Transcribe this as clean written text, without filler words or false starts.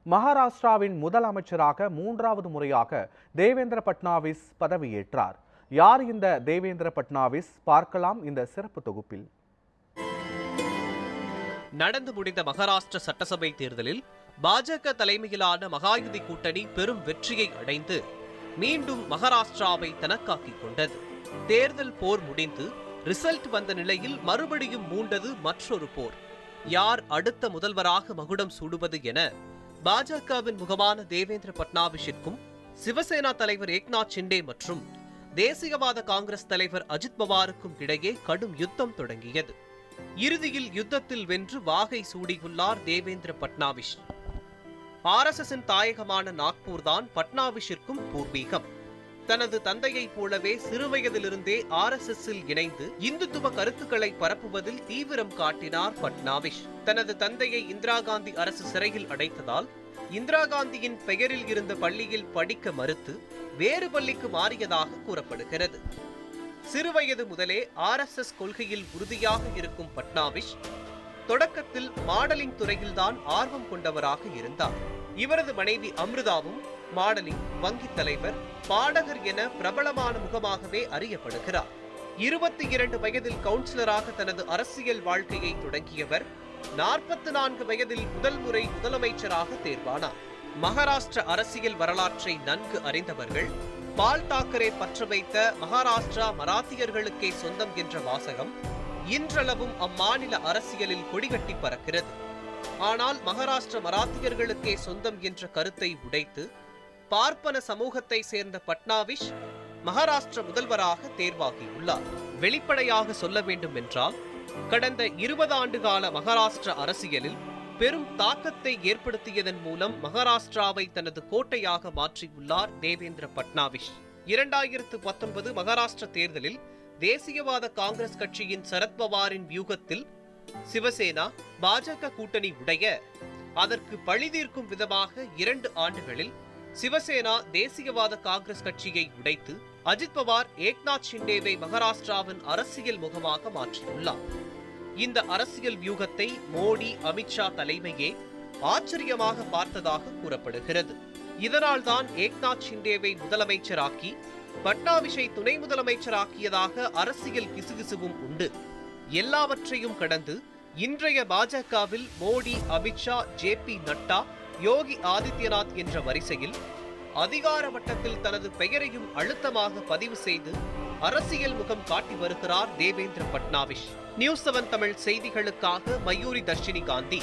மகாராஷ்டிராவின் முதலமைச்சராக 3வது முறையாக தேவேந்திர பட்னாவிஸ் பதவியேற்றார். யார் இந்த தேவேந்திர பட்னாவிஸ்? பார்க்கலாம் இந்த சிறப்பு தொகுப்பில். நடந்து முடிந்த மகாராஷ்டிர சட்டசபை தேர்தலில் பாஜக தலைமையிலான மகாயுதி கூட்டணி பெரும் வெற்றியை அடைந்து மீண்டும் மகாராஷ்டிராவை தனக்காக்கிக் கொண்டது. தேர்தல் போர் முடிந்து ரிசல்ட் வந்த நிலையில் மறுபடியும் மூண்டது மற்றொரு போர். யார் அடுத்த முதல்வராக மகுடம் சூடுவது என பாஜகவின் முகமான தேவேந்திர பட்னாவிஸிற்கும் சிவசேனா தலைவர் ஏக்நாத் ஷிண்டே மற்றும் தேசியவாத காங்கிரஸ் தலைவர் அஜித் பவாருக்கும் இடையே கடும் யுத்தம் தொடங்கியது. இறுதியில் யுத்தத்தில் வென்று வாகை சூடியுள்ளார் தேவேந்திர பட்னாவிஸ். RSSின் தாயகமான நாக்பூர் தான் பட்னாவிஸிற்கும் பூர்வீகம். தனது தந்தையைப் போலவே சிறுவயதிலிருந்தே RSSில் இணைந்து இந்துத்துவ கருத்துக்களை பரப்புவதில் தீவிரம் காட்டினார் பட்னாவிஸ். தனது தந்தையை இந்திரா காந்தி அரசு சிறையில் அடைத்ததால் இந்திரா காந்தியின் பெயரில் இருந்த பள்ளியில் படிக்க மறுத்து வேறு பள்ளிக்கு மாறியதாக கூறப்படுகிறது. சிறுவயது முதலே RSS கொள்கையில் உறுதியாக இருக்கும் பட்னாவிஸ் தொடக்கத்தில் மாடலிங் துறையில்தான் ஆர்வம் கொண்டவராக இருந்தார். இவரது மனைவி அம்ருதாவும் மாடலிங், வங்கித் தலைவர், பாடகர் என பிரபலமான முகமாகவே அறியப்படுகிறார். 22 வயதில் கவுன்சிலராக தனது அரசியல் வாழ்க்கையை தொடங்கியவர் 44 வயதில் முதல் முறை முதலமைச்சராக தேர்வானார். மகாராஷ்டிர அரசியல் வரலாற்றை நன்கு அறிந்தவர்கள் பால் தாக்கரே பற்ற வைத்த மகாராஷ்டிரா மராத்தியர்களுக்கே சொந்தம் என்ற வாசகம் இன்றளவும் அம்மாநில அரசியலில் கொடிகட்டி பறக்கிறது. ஆனால் மகாராஷ்டிர மராத்தியர்களுக்கே சொந்தம் என்ற கருத்தை உடைத்து பார்ப்பன சமூகத்தை சேர்ந்த பட்னாவிஸ் மகாராஷ்டிர முதல்வராக தேர்வாகியுள்ளார். வெளிப்படையாக சொல்ல வேண்டும் என்றால் கடந்த 20 ஆண்டு கால மகாராஷ்டிர அரசியலில் பெரும் தாக்கத்தை ஏற்படுத்தியதன் மூலம் மகாராஷ்டிராவை தனது கோட்டையாக மாற்றியுள்ளார் தேவேந்திர பட்னாவிஸ். 2019 மகாராஷ்டிர தேர்தலில் தேசியவாத காங்கிரஸ் கட்சியின் சரத்பவாரின் வியூகத்தில் சிவசேனா பாஜக கூட்டணி உடைய அதற்கு பழிதீர்க்கும் விதமாக 2 ஆண்டுகளில் சிவசேனா தேசியவாத காங்கிரஸ் கட்சியை உடைத்து அஜித் பவார் ஏக்நாத் ஷிண்டேவை மகாராஷ்டிராவின் அரசியல் முகமாக மாற்றியுள்ளார். இந்த அரசியல் வியூகத்தை மோடி, அமித்ஷா தலைமையே ஆச்சரியமாக பார்த்ததாக கூறப்படுகிறது. இதனால்தான் ஏக்நாத் ஷிண்டேவை முதலமைச்சராக்கி பட்னாவிஸை துணை முதலமைச்சராக்கியதாக அரசியல் கிசுகிசுவும் உண்டு. எல்லாவற்றையும் கடந்து இன்றைய பாஜகவில் மோடி, அமித்ஷா, JP நட்டா, யோகி ஆதித்யநாத் என்ற வரிசையில் அதிகார வட்டத்தில் தனது பெயரையும் அழுத்தமாக பதிவு செய்து அரசியல் முகம் காட்டி வருகிறார் தேவேந்திர பட்னாவிஸ். நியூஸ் 7 தமிழ் செய்திகளுக்காக மயூரி தர்ஷினி காந்தி.